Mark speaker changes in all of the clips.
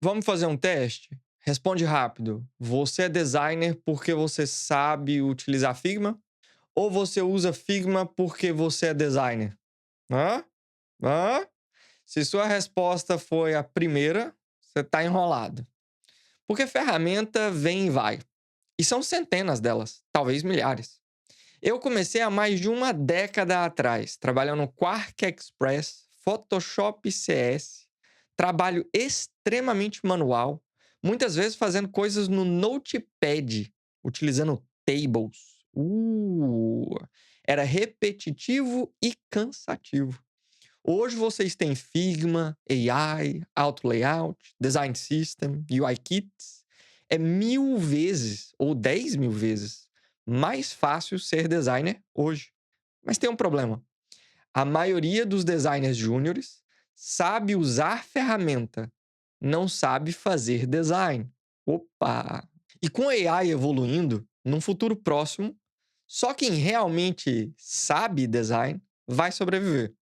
Speaker 1: Vamos fazer um teste? Responde rápido. Você é designer porque você sabe utilizar Figma? Ou você usa Figma porque você é designer? Hã? Hã? Se sua resposta foi a primeira, você está enrolado. Porque ferramenta vem e vai. E são centenas delas, talvez milhares. Eu comecei há mais de uma década atrás, trabalhando no Quark Express, Photoshop CS, trabalho extremamente manual, muitas vezes fazendo coisas no Notepad, utilizando tables. Era repetitivo e cansativo. Hoje vocês têm Figma, AI, Auto Layout, Design System, UI Kits. É 1000 vezes ou 10.000 vezes mais fácil ser designer hoje. Mas tem um problema. A maioria dos designers júniores sabe usar ferramenta, não sabe fazer design. Opa! E com AI evoluindo, num futuro próximo, só quem realmente sabe design vai sobreviver.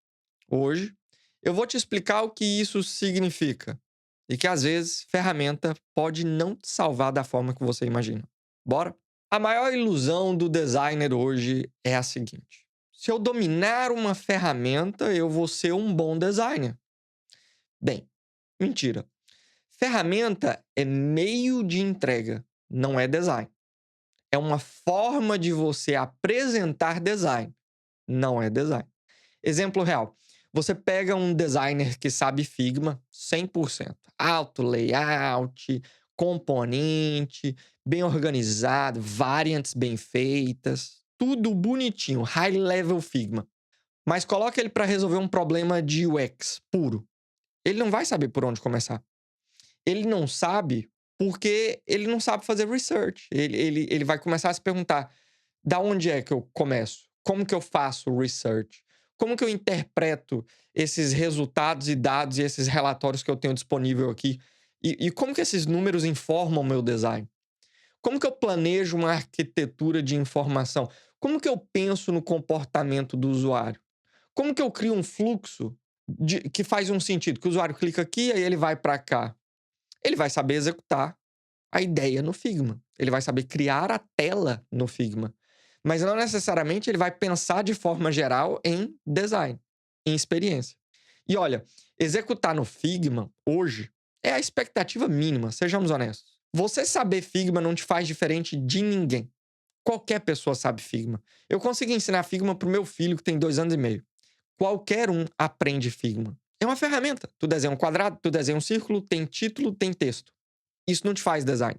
Speaker 1: Hoje, eu vou te explicar o que isso significa e que às vezes ferramenta pode não te salvar da forma que você imagina. Bora? A maior ilusão do designer hoje é a seguinte: se eu dominar uma ferramenta, eu vou ser um bom designer. Bem, mentira. Ferramenta é meio de entrega, não é design. É uma forma de você apresentar design, não é design. Exemplo real. Você pega um designer que sabe Figma 100%, alto layout, componente, bem organizado, variants bem feitas, tudo bonitinho, high level Figma. Mas coloca ele para resolver um problema de UX puro. Ele não vai saber por onde começar. Ele não sabe porque ele não sabe fazer research. Ele vai começar a se perguntar: da onde é que eu começo? Como que eu faço o research? Como que eu interpreto esses resultados e dados e esses relatórios que eu tenho disponível aqui? E como que esses números informam o meu design? Como que eu planejo uma arquitetura de informação? Como que eu penso no comportamento do usuário? Como que eu crio um fluxo que faz um sentido? Que o usuário clica aqui, aí ele vai para cá. Ele vai saber executar a ideia no Figma. Ele vai saber criar a tela no Figma. Mas não necessariamente ele vai pensar de forma geral em design, em experiência. E olha, executar no Figma hoje é a expectativa mínima, sejamos honestos. Você saber Figma não te faz diferente de ninguém. Qualquer pessoa sabe Figma. Eu consegui ensinar Figma pro meu filho que tem 2 anos e meio. Qualquer um aprende Figma. É uma ferramenta. Tu desenha um quadrado, tu desenha um círculo, tem título, tem texto. Isso não te faz design.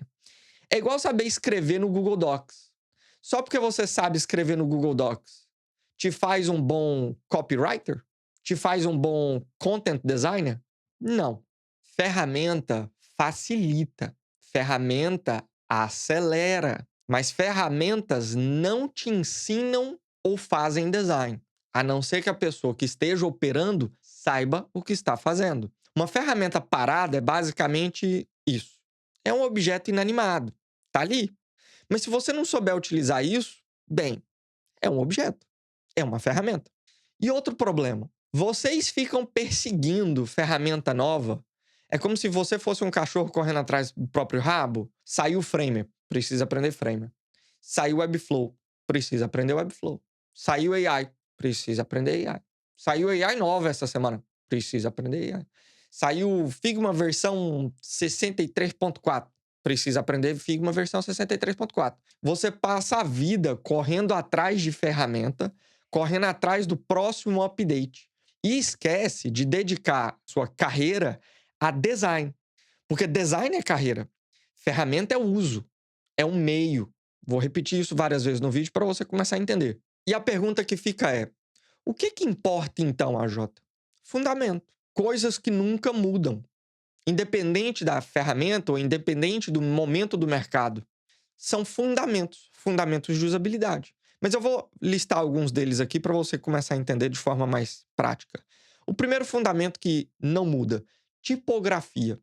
Speaker 1: É igual saber escrever no Google Docs. Só porque você sabe escrever no Google Docs te faz um bom copywriter? Te faz um bom content designer? Não. Ferramenta facilita. Ferramenta acelera. Mas ferramentas não te ensinam ou fazem design. A não ser que a pessoa que esteja operando saiba o que está fazendo. Uma ferramenta parada é basicamente isso. É um objeto inanimado. Tá ali. Mas se você não souber utilizar isso, bem, é um objeto. É uma ferramenta. E outro problema: vocês ficam perseguindo ferramenta nova. É como se você fosse um cachorro correndo atrás do próprio rabo. Saiu o Framer, precisa aprender Framer. Saiu Webflow, precisa aprender Webflow. Saiu AI, precisa aprender AI. Saiu AI nova essa semana, precisa aprender AI. Saiu Figma versão 63.4, precisa aprender Figma versão 63.4. Você passa a vida correndo atrás de ferramenta, correndo atrás do próximo update. E esquece de dedicar sua carreira a design. Porque design é carreira. Ferramenta é o uso. É um meio. Vou repetir isso várias vezes no vídeo para você começar a entender. E a pergunta que fica é: o que importa então, AJ? Fundamento. Coisas que nunca mudam. Independente da ferramenta ou independente do momento do mercado. São fundamentos. Fundamentos de usabilidade. Mas eu vou listar alguns deles aqui para você começar a entender de forma mais prática. O primeiro fundamento que não muda: tipografia.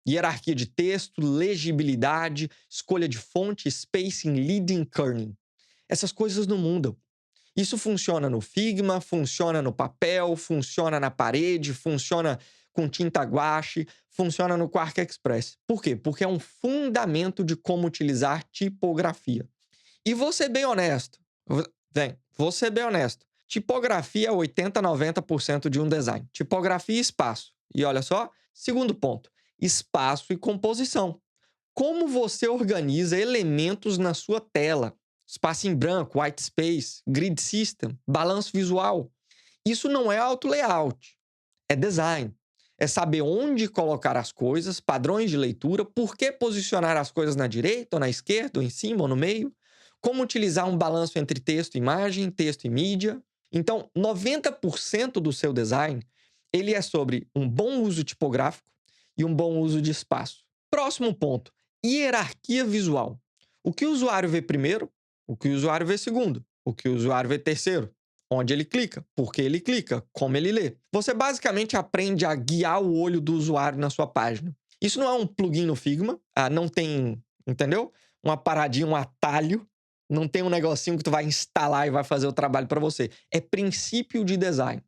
Speaker 1: Hierarquia de texto, legibilidade, escolha de fonte, spacing, leading, kerning. Essas coisas não mudam. Isso funciona no Figma, funciona no papel, funciona na parede, funciona com tinta guache, funciona no Quark Express. Por quê? Porque é um fundamento de como utilizar tipografia. E vou ser bem honesto. Vou ser bem honesto. Tipografia é 80, 90% de um design. Tipografia e espaço. E olha só, segundo ponto, espaço e composição. Como você organiza elementos na sua tela? Espaço em branco, white space, grid system, balanço visual. Isso não é auto layout, é design. É saber onde colocar as coisas, padrões de leitura, por que posicionar as coisas na direita ou na esquerda, ou em cima ou no meio, como utilizar um balanço entre texto e imagem, texto e mídia. Então, 90% do seu design, ele é sobre um bom uso tipográfico e um bom uso de espaço. Próximo ponto, hierarquia visual. O que o usuário vê primeiro, o que o usuário vê segundo, o que o usuário vê terceiro, onde ele clica, por que ele clica, como ele lê. Você basicamente aprende a guiar o olho do usuário na sua página. Isso não é um plugin no Figma, não tem, entendeu? Uma paradinha, um atalho, não tem um negocinho que tu vai instalar e vai fazer o trabalho para você. É princípio de design.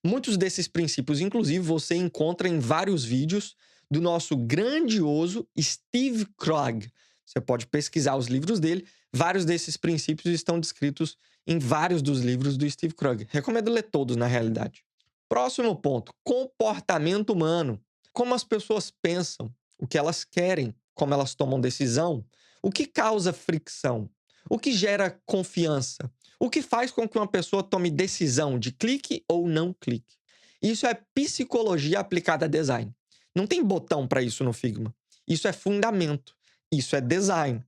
Speaker 1: Muitos desses princípios, inclusive, você encontra em vários vídeos do nosso grandioso Steve Krug. Você pode pesquisar os livros dele. Vários desses princípios estão descritos em vários dos livros do Steve Krug. Recomendo ler todos, na realidade. Próximo ponto, comportamento humano. Como as pessoas pensam, o que elas querem, como elas tomam decisão, o que causa fricção, o que gera confiança, o que faz com que uma pessoa tome decisão de clique ou não clique. Isso é psicologia aplicada a design. Não tem botão para isso no Figma. Isso é fundamento. Isso é design.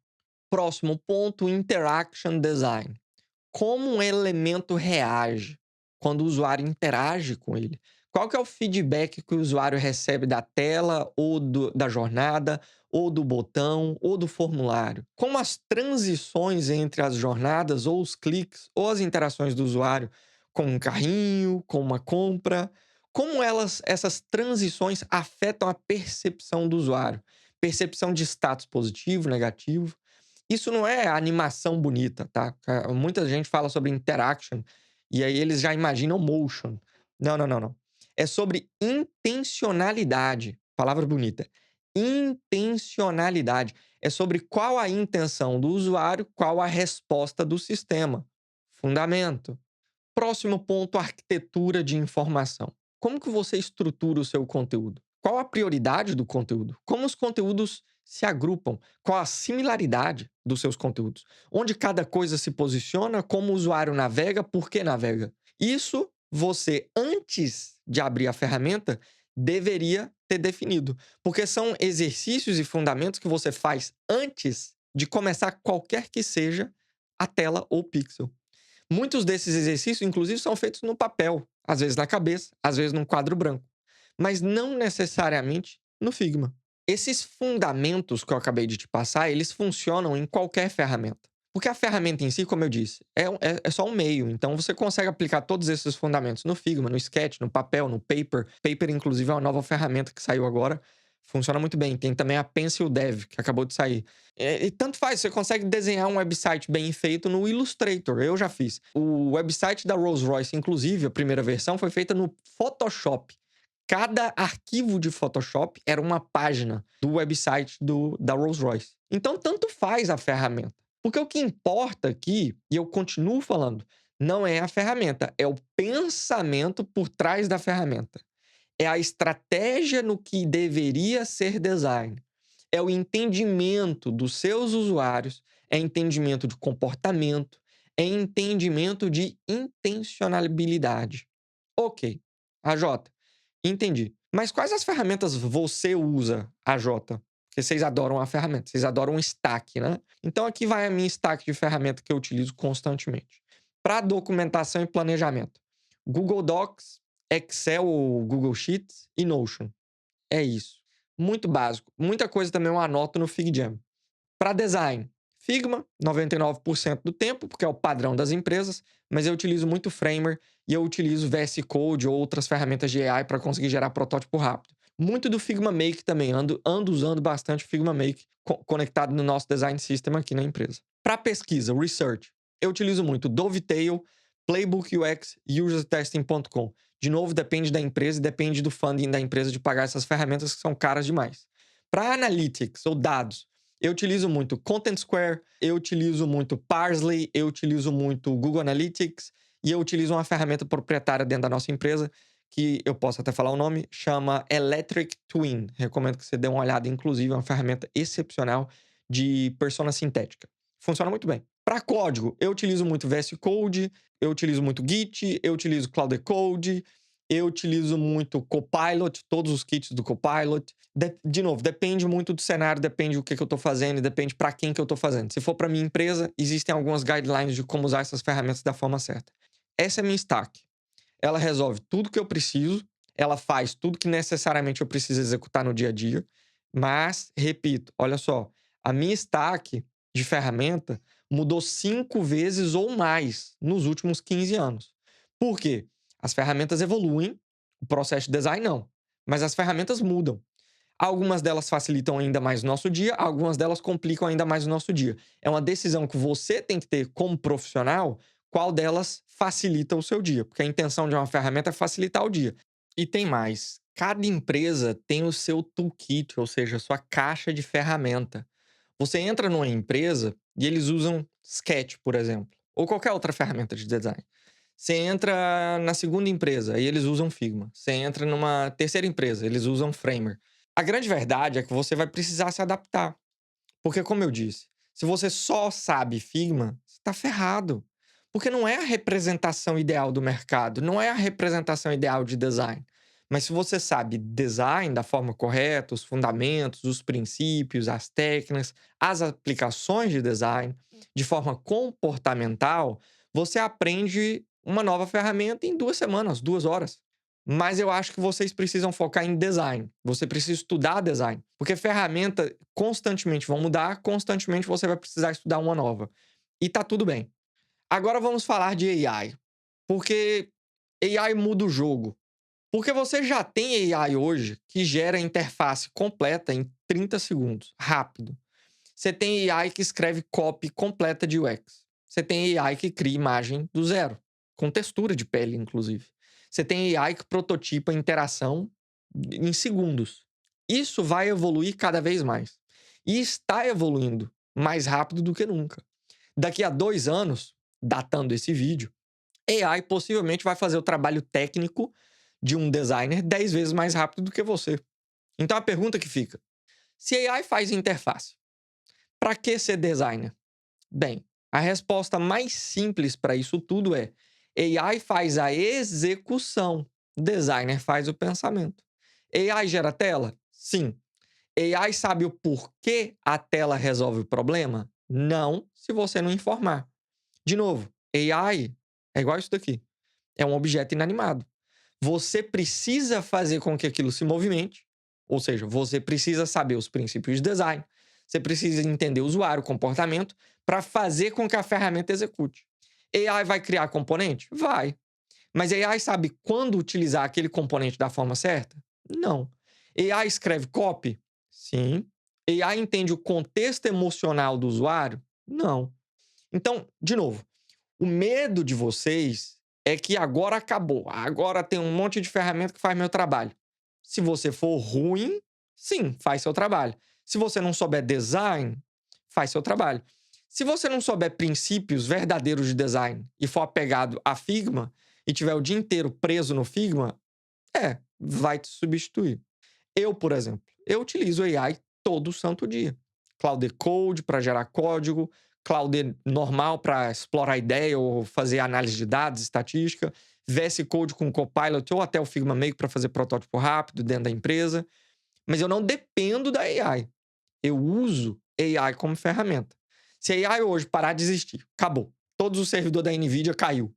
Speaker 1: Próximo ponto, interaction design. Como um elemento reage quando o usuário interage com ele? Qual que é o feedback que o usuário recebe da tela ou da jornada, ou do botão, ou do formulário? Como as transições entre as jornadas, ou os cliques, ou as interações do usuário com um carrinho, com uma compra, como essas transições afetam a percepção do usuário? Percepção de status positivo, negativo. Isso não é animação bonita, tá? Muita gente fala sobre interaction e aí eles já imaginam motion. Não, não, não, não. É sobre intencionalidade. Palavra bonita. Intencionalidade. É sobre qual a intenção do usuário, qual a resposta do sistema. Fundamento. Próximo ponto, arquitetura de informação. Como que você estrutura o seu conteúdo? Qual a prioridade do conteúdo? Como os conteúdos se agrupam? Qual a similaridade dos seus conteúdos? Onde cada coisa se posiciona? Como o usuário navega? Por que navega? Isso você, antes de abrir a ferramenta, deveria ter definido. Porque são exercícios e fundamentos que você faz antes de começar qualquer que seja a tela ou pixel. Muitos desses exercícios, inclusive, são feitos no papel, às vezes na cabeça, às vezes num quadro branco, mas não necessariamente no Figma. Esses fundamentos que eu acabei de te passar, eles funcionam em qualquer ferramenta. Porque a ferramenta em si, como eu disse, é só um meio. Então, você consegue aplicar todos esses fundamentos no Figma, no Sketch, no papel, no Paper. Paper, inclusive, é uma nova ferramenta que saiu agora. Funciona muito bem. Tem também a Pencil Dev, que acabou de sair. E tanto faz, você consegue desenhar um website bem feito no Illustrator. Eu já fiz. O website da Rolls-Royce, inclusive, a primeira versão, foi feita no Photoshop. Cada arquivo de Photoshop era uma página do website da Rolls-Royce. Então, tanto faz a ferramenta. Porque o que importa aqui, e eu continuo falando, não é a ferramenta, é o pensamento por trás da ferramenta. É a estratégia no que deveria ser design. É o entendimento dos seus usuários, é entendimento de comportamento, é entendimento de intencionalidade. Ok, AJ, entendi. Mas quais as ferramentas você usa, AJ? Porque vocês adoram a ferramenta, vocês adoram um stack, né? Então aqui vai a minha stack de ferramenta que eu utilizo constantemente. Para documentação e planejamento. Google Docs, Excel ou Google Sheets e Notion. É isso. Muito básico. Muita coisa também eu anoto no FigJam. Para design, Figma, 99% do tempo, porque é o padrão das empresas, mas eu utilizo muito Framer e eu utilizo VS Code ou outras ferramentas de AI para conseguir gerar protótipo rápido. Muito do Figma Make também, ando usando bastante o Figma Make conectado no nosso design system aqui na empresa. Para pesquisa, research, eu utilizo muito Dovetail, Playbook UX e UserTesting.com. De novo, depende da empresa e depende do funding da empresa de pagar essas ferramentas que são caras demais. Para analytics ou dados, eu utilizo muito Content Square, eu utilizo muito Parsley, eu utilizo muito Google Analytics e eu utilizo uma ferramenta proprietária dentro da nossa empresa que eu posso até falar o nome, chama Electric Twin. Recomendo que você dê uma olhada, inclusive, é uma ferramenta excepcional de persona sintética. Funciona muito bem. Para código, eu utilizo muito VS Code, eu utilizo muito Git, eu utilizo Cloud Code, eu utilizo muito Copilot, todos os kits do Copilot. De novo, depende muito do cenário, depende do que eu estou fazendo e depende para quem que eu estou fazendo. Se for para minha empresa, existem algumas guidelines de como usar essas ferramentas da forma certa. Essa é a minha stack. Ela resolve tudo que eu preciso, ela faz tudo que necessariamente eu preciso executar no dia a dia, mas, repito, olha só, a minha stack de ferramenta mudou 5 vezes ou mais nos últimos 15 anos. Por quê? As ferramentas evoluem, o processo de design não, mas as ferramentas mudam. Algumas delas facilitam ainda mais o nosso dia, algumas delas complicam ainda mais o nosso dia. É uma decisão que você tem que ter como profissional, qual delas facilita o seu dia, porque a intenção de uma ferramenta é facilitar o dia. E tem mais, cada empresa tem o seu toolkit, ou seja, a sua caixa de ferramenta. Você entra numa empresa e eles usam Sketch, por exemplo, ou qualquer outra ferramenta de design. Você entra na segunda empresa e eles usam Figma. Você entra numa terceira empresa, eles usam Framer. A grande verdade é que você vai precisar se adaptar. Porque, como eu disse, se você só sabe Figma, você está ferrado. Porque não é a representação ideal do mercado, não é a representação ideal de design. Mas se você sabe design da forma correta, os fundamentos, os princípios, as técnicas, as aplicações de design, de forma comportamental, você aprende uma nova ferramenta em 2 semanas, 2 horas. Mas eu acho que vocês precisam focar em design. Você precisa estudar design. Porque ferramentas constantemente vão mudar, constantemente você vai precisar estudar uma nova. E tá tudo bem. Agora vamos falar de AI. Porque AI muda o jogo. Porque você já tem AI hoje que gera interface completa em 30 segundos, rápido. Você tem AI que escreve copy completa de UX. Você tem AI que cria imagem do zero, com textura de pele, inclusive. Você tem AI que prototipa interação em segundos. Isso vai evoluir cada vez mais. E está evoluindo mais rápido do que nunca. Daqui a 2 anos, datando esse vídeo, AI possivelmente vai fazer o trabalho técnico de um designer 10 vezes mais rápido do que você. Então a pergunta que fica: se AI faz interface, para que ser designer? Bem, a resposta mais simples para isso tudo é: AI faz a execução, designer faz o pensamento. AI gera tela? Sim. AI sabe o porquê a tela resolve o problema? Não, se você não informar. De novo, AI é igual isso daqui. É um objeto inanimado. Você precisa fazer com que aquilo se movimente, ou seja, você precisa saber os princípios de design, você precisa entender o usuário, o comportamento, para fazer com que a ferramenta execute. AI vai criar componente? Vai. Mas AI sabe quando utilizar aquele componente da forma certa? Não. AI escreve copy? Sim. AI entende o contexto emocional do usuário? Não. Então, de novo, o medo de vocês é que agora acabou. Agora tem um monte de ferramenta que faz meu trabalho. Se você for ruim, sim, faz seu trabalho. Se você não souber design, faz seu trabalho. Se você não souber princípios verdadeiros de design e for apegado a Figma e tiver o dia inteiro preso no Figma, vai te substituir. Eu, por exemplo, eu utilizo AI todo santo dia. Cloud Code para gerar código, Cloud normal para explorar ideia ou fazer análise de dados, estatística, VS Code com Copilot ou até o Figma Make para fazer protótipo rápido dentro da empresa. Mas eu não dependo da AI. Eu uso AI como ferramenta. Se a AI hoje parar de existir, acabou. Todos os servidores da NVIDIA caiu.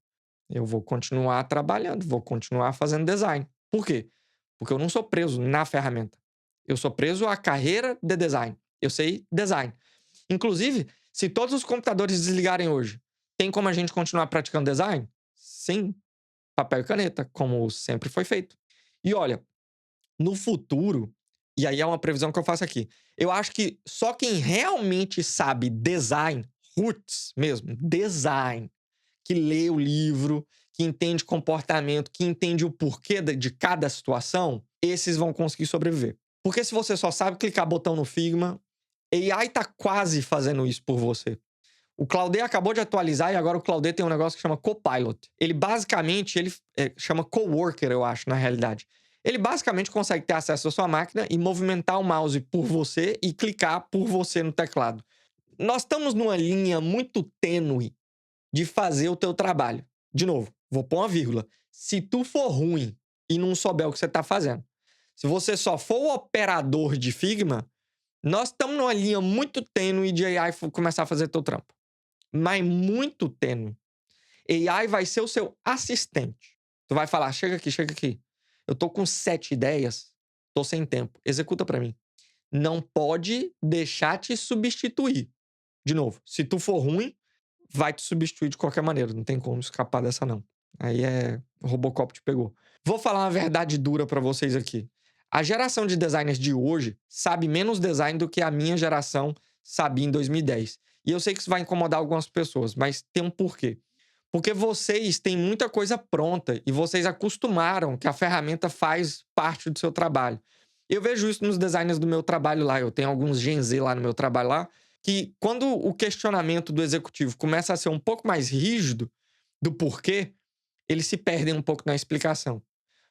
Speaker 1: Eu vou continuar trabalhando, vou continuar fazendo design. Por quê? Porque eu não sou preso na ferramenta. Eu sou preso à carreira de design. Eu sei design. Inclusive, se todos os computadores desligarem hoje, tem como a gente continuar praticando design? Sim. Papel e caneta, como sempre foi feito. E olha, no futuro, e aí é uma previsão que eu faço aqui, eu acho que só quem realmente sabe design, roots mesmo, design, que lê o livro, que entende comportamento, que entende o porquê de cada situação, esses vão conseguir sobreviver. Porque se você só sabe clicar botão no Figma, AI tá quase fazendo isso por você. O Claude acabou de atualizar e agora o Claude tem um negócio que chama Copilot. Ele basicamente, chama Coworker, eu acho, na realidade. Ele basicamente consegue ter acesso à sua máquina e movimentar o mouse por você e clicar por você no teclado. Nós estamos numa linha muito tênue de fazer o teu trabalho. De novo, vou pôr uma vírgula. Se tu for ruim e não souber o que você tá fazendo, se você só for o operador de Figma, nós estamos numa linha muito tênue de AI começar a fazer teu trampo. Mas muito tênue. AI vai ser o seu assistente. Tu vai falar, chega aqui, chega aqui. Eu tô com 7 ideias, tô sem tempo. Executa pra mim. Não pode deixar te substituir. De novo, se tu for ruim, vai te substituir de qualquer maneira. Não tem como escapar dessa, não. Aí o Robocop te pegou. Vou falar uma verdade dura pra vocês aqui. A geração de designers de hoje sabe menos design do que a minha geração sabia em 2010. E eu sei que isso vai incomodar algumas pessoas, mas tem um porquê. Porque vocês têm muita coisa pronta e vocês acostumaram que a ferramenta faz parte do seu trabalho. Eu vejo isso nos designers do meu trabalho lá. Eu tenho alguns Gen Z lá no meu trabalho lá, que quando o questionamento do executivo começa a ser um pouco mais rígido do porquê, eles se perdem um pouco na explicação.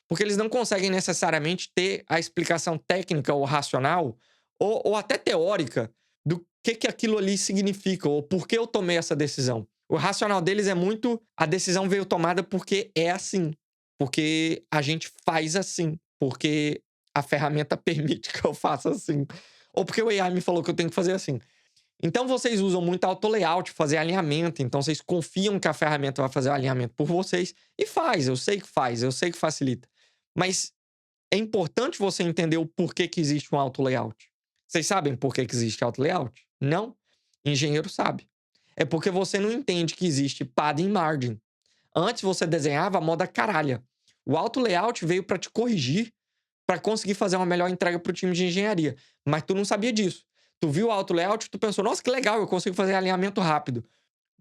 Speaker 1: Porque eles não conseguem necessariamente ter a explicação técnica ou racional, ou até teórica, do que aquilo ali significa, ou por que eu tomei essa decisão. O racional deles é muito, a decisão veio tomada porque é assim. Porque a gente faz assim. Porque a ferramenta permite que eu faça assim. Ou porque o AI me falou que eu tenho que fazer assim. Então vocês usam muito auto-layout, fazer alinhamento. Então vocês confiam que a ferramenta vai fazer o alinhamento por vocês. E faz, eu sei que facilita. Mas é importante você entender o porquê que existe um auto-layout. Vocês sabem por que existe auto-layout? Não? Engenheiro sabe. É porque você não entende que existe padding margin. Antes você desenhava a moda caralha. O auto-layout veio para te corrigir, para conseguir fazer uma melhor entrega para o time de engenharia. Mas tu não sabia disso. Tu viu o auto-layout, tu pensou, nossa, que legal, eu consigo fazer alinhamento rápido.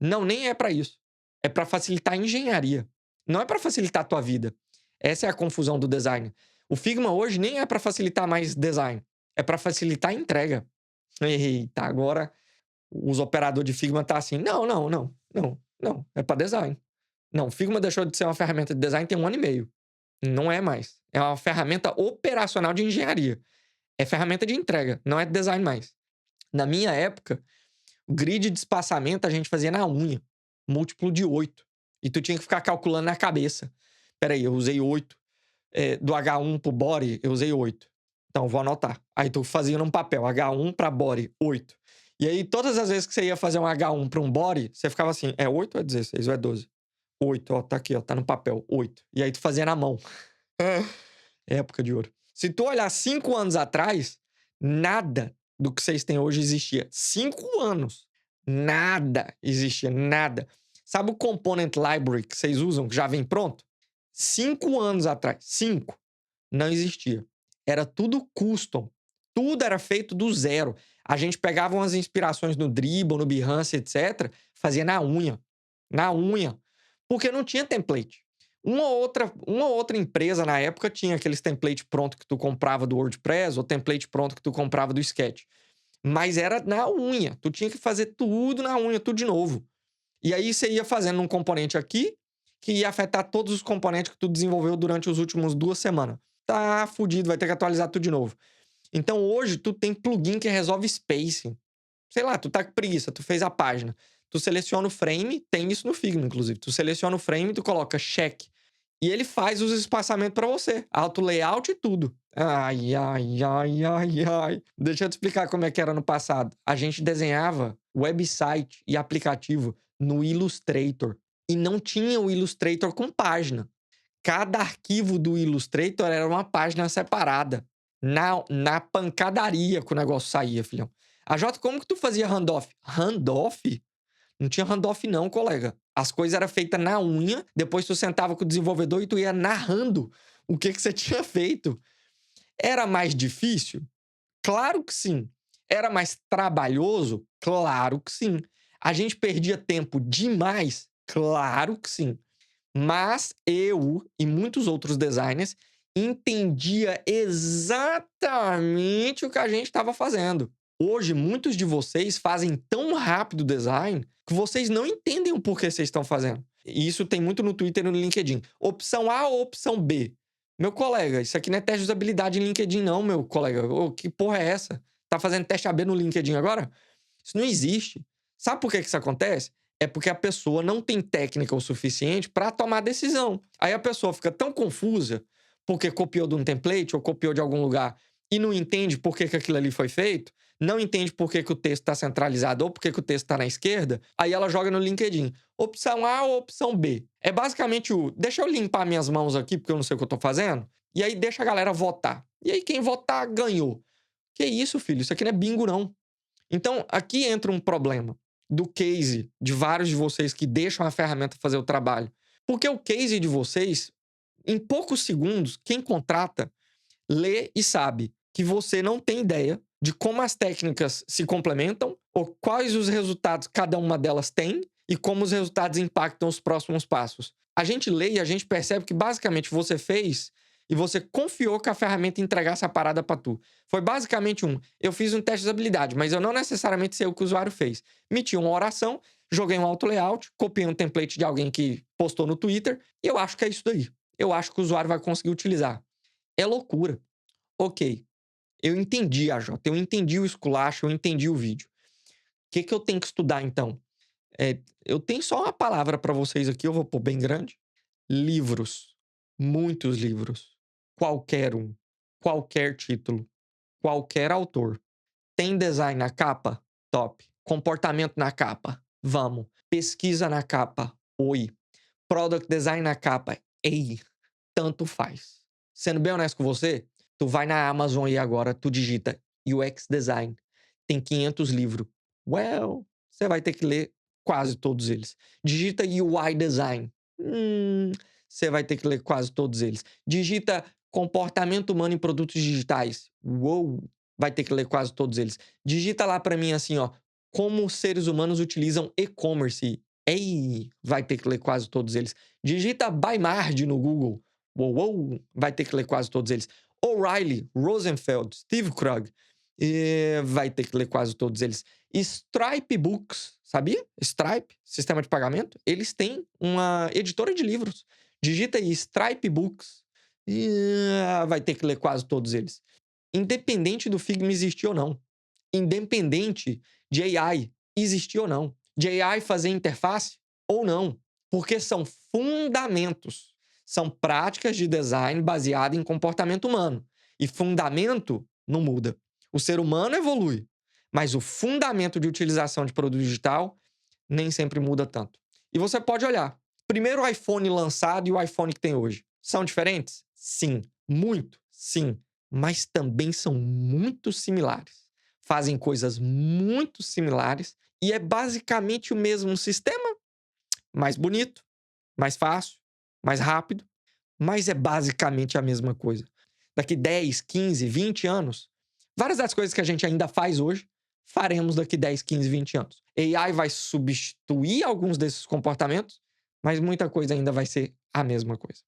Speaker 1: Não, nem é para isso. É para facilitar a engenharia. Não é para facilitar a tua vida. Essa é a confusão do design. O Figma hoje nem é para facilitar mais design. É para facilitar a entrega. Eita, agora os operadores de Figma tá assim, não. É para design. Não, Figma deixou de ser uma ferramenta de design tem 1 ano e meio. Não é mais. É uma ferramenta operacional de engenharia. É ferramenta de entrega, não é de design mais. Na minha época, o grid de espaçamento a gente fazia na unha. Múltiplo de 8. E tu tinha que ficar calculando na cabeça. Peraí, eu usei 8. Do H1 pro body, eu usei 8. Então, vou anotar. Aí tu fazia num papel, H1 pra body, 8. E aí, todas as vezes que você ia fazer um H1 pra um body, você ficava assim, é 8 ou é 16 ou é 12? 8, ó, tá aqui, ó, tá no papel, 8. E aí tu fazia na mão. Época de ouro. Se tu olhar 5 anos atrás, nada do que vocês têm hoje existia. 5 anos. Nada existia, nada. Sabe o component library que vocês usam, que já vem pronto? 5 anos atrás, 5, não existia. Era tudo custom. Tudo era feito do zero. A gente pegava umas inspirações no Dribbble, no Behance, etc. Fazia na unha. Na unha. Porque não tinha template. Uma outra empresa na época tinha aqueles template pronto que tu comprava do WordPress ou template pronto que tu comprava do Sketch. Mas era na unha. Tu tinha que fazer tudo na unha, tudo de novo. E aí você ia fazendo um componente aqui que ia afetar todos os componentes que tu desenvolveu durante os últimos 2 semanas. Tá fudido, vai ter que atualizar tudo de novo. Então hoje tu tem plugin que resolve spacing. Sei lá, tu tá com preguiça, tu fez a página. Tu seleciona o frame, tem isso no Figma, inclusive. Tu seleciona o frame, tu coloca check. E ele faz os espaçamentos pra você. Auto layout e tudo. Ai. Deixa eu te explicar como é que era no passado. A gente desenhava website e aplicativo no Illustrator. E não tinha o Illustrator com página. Cada arquivo do Illustrator era uma página separada. Na pancadaria que o negócio saía, filhão. A Jota, como que tu fazia handoff? Handoff? Não tinha handoff não, colega. As coisas eram feitas na unha, depois tu sentava com o desenvolvedor e tu ia narrando o que você tinha feito. Era mais difícil? Claro que sim. Era mais trabalhoso? Claro que sim. A gente perdia tempo demais? Claro que sim. Mas eu e muitos outros designers entendia exatamente o que a gente estava fazendo. Hoje, muitos de vocês fazem tão rápido o design que vocês não entendem o porquê vocês estão fazendo. E isso tem muito no Twitter e no LinkedIn. Opção A ou opção B? Meu colega, isso aqui não é teste de usabilidade em LinkedIn, não, meu colega. Ô, que porra é essa? Tá fazendo teste AB no LinkedIn agora? Isso não existe. Sabe por que isso acontece? É porque a pessoa não tem técnica o suficiente para tomar decisão. Aí a pessoa fica tão confusa porque copiou de um template ou copiou de algum lugar e não entende por que aquilo ali foi feito, não entende por que o texto está centralizado ou por que o texto está na esquerda, aí ela joga no LinkedIn. Opção A ou opção B? É basicamente deixa eu limpar minhas mãos aqui porque eu não sei o que eu tô fazendo, e aí deixa a galera votar. E aí quem votar ganhou. Que isso, filho? Isso aqui não é bingo, não. Então, aqui entra um problema do case de vários de vocês que deixam a ferramenta fazer o trabalho. Porque o case de vocês, em poucos segundos, quem contrata lê e sabe que você não tem ideia de como as técnicas se complementam ou quais os resultados cada uma delas tem e como os resultados impactam os próximos passos. A gente lê e a gente percebe que basicamente você fez e você confiou que a ferramenta entregasse a parada para tu. Foi basicamente eu fiz um teste de habilidade, mas eu não necessariamente sei o que o usuário fez. Meti uma oração, joguei um auto layout, copiei um template de alguém que postou no Twitter e eu acho que é isso daí. Eu acho que o usuário vai conseguir utilizar. É loucura. Ok, eu entendi a Jota, eu entendi o esculacho, eu entendi o vídeo. O que eu tenho que estudar, então? Eu tenho só uma palavra para vocês aqui, eu vou pôr bem grande. Livros. Muitos livros. Qualquer um. Qualquer título. Qualquer autor. Tem design na capa? Top. Comportamento na capa? Vamos. Pesquisa na capa? Oi. Product design na capa? Ei. Tanto faz. Sendo bem honesto com você, tu vai na Amazon e agora tu digita UX Design. Tem 500 livros. Well, você vai ter que ler quase todos eles. Digita UI Design. Você vai ter que ler quase todos eles. Digita comportamento humano em produtos digitais. Uou, vai ter que ler quase todos eles. Digita lá pra mim assim, ó, como os seres humanos utilizam e-commerce. Ei, vai ter que ler quase todos eles. Digita Bymard no Google. Uou, vai ter que ler quase todos eles. O'Reilly, Rosenfeld, Steve Krug, vai ter que ler quase todos eles. Stripe Books, sabia? Stripe, sistema de pagamento, eles têm uma editora de livros. Digita aí Stripe Books, vai ter que ler quase todos eles. Independente do Figma existir ou não. Independente de AI existir ou não. De AI fazer interface ou não. Porque são fundamentos. São práticas de design baseadas em comportamento humano. E fundamento não muda. O ser humano evolui, mas o fundamento de utilização de produto digital nem sempre muda tanto. E você pode olhar. Primeiro iPhone lançado e o iPhone que tem hoje. São diferentes? Sim. Muito? Sim. Mas também são muito similares. Fazem coisas muito similares e é basicamente o mesmo sistema, mais bonito, mais fácil, mais rápido, mas é basicamente a mesma coisa. Daqui 10, 15, 20 anos, várias das coisas que a gente ainda faz hoje, faremos daqui 10, 15, 20 anos. AI vai substituir alguns desses comportamentos, mas muita coisa ainda vai ser a mesma coisa.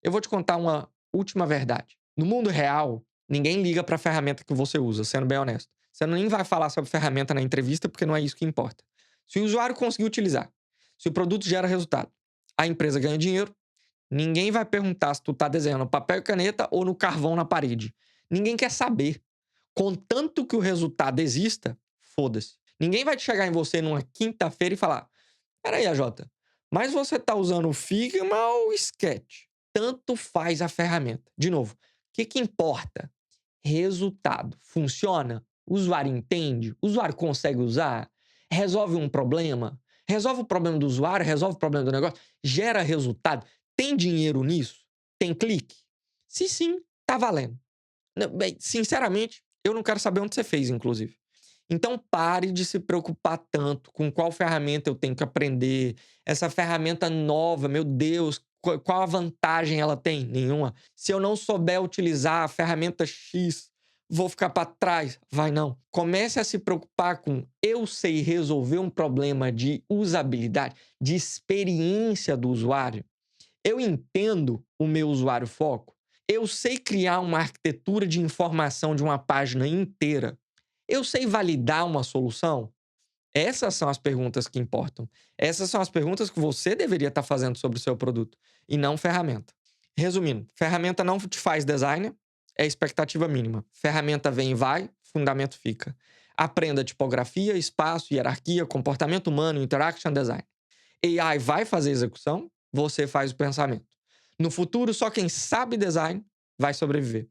Speaker 1: Eu vou te contar uma última verdade. No mundo real, ninguém liga para a ferramenta que você usa, sendo bem honesto. Você nem vai falar sobre ferramenta na entrevista porque não é isso que importa. Se o usuário conseguir utilizar, se o produto gera resultado, a empresa ganha dinheiro, ninguém vai perguntar se tu tá desenhando no papel e caneta ou no carvão na parede. Ninguém quer saber. Contanto que o resultado exista, foda-se. Ninguém vai chegar em você numa quinta-feira e falar: peraí, AJ, mas você tá usando o Figma ou o Sketch? Tanto faz a ferramenta. De novo, o que importa? Resultado. Funciona? O usuário entende? O usuário consegue usar? Resolve um problema? Resolve o problema do usuário? Resolve o problema do negócio? Gera resultado? Tem dinheiro nisso? Tem clique? Se sim, tá valendo. Bem, sinceramente, eu não quero saber onde você fez, inclusive. Então pare de se preocupar tanto com qual ferramenta eu tenho que aprender. Essa ferramenta nova, meu Deus, qual a vantagem ela tem? Nenhuma. Se eu não souber utilizar a ferramenta X, vou ficar para trás. Vai não. Comece a se preocupar com eu sei resolver um problema de usabilidade, de experiência do usuário. Eu entendo o meu usuário foco? Eu sei criar uma arquitetura de informação de uma página inteira? Eu sei validar uma solução? Essas são as perguntas que importam. Essas são as perguntas que você deveria estar fazendo sobre o seu produto e não ferramenta. Resumindo, ferramenta não te faz designer, é expectativa mínima. Ferramenta vem e vai, fundamento fica. Aprenda tipografia, espaço, hierarquia, comportamento humano, interaction design. AI vai fazer execução, você faz o pensamento. No futuro, só quem sabe design vai sobreviver.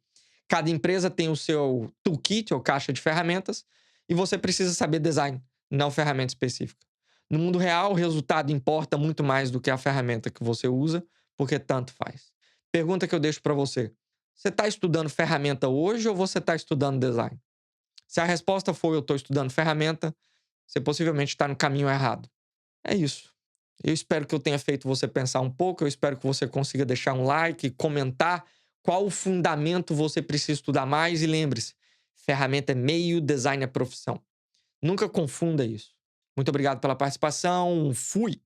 Speaker 1: Cada empresa tem o seu toolkit ou caixa de ferramentas e você precisa saber design, não ferramenta específica. No mundo real, o resultado importa muito mais do que a ferramenta que você usa, porque tanto faz. Pergunta que eu deixo para você: você está estudando ferramenta hoje ou você está estudando design? Se a resposta for eu estou estudando ferramenta, você possivelmente está no caminho errado. É isso. Eu espero que eu tenha feito você pensar um pouco. Eu espero que você consiga deixar um like, comentar qual o fundamento você precisa estudar mais. E lembre-se, ferramenta é meio, design é profissão. Nunca confunda isso. Muito obrigado pela participação. Fui!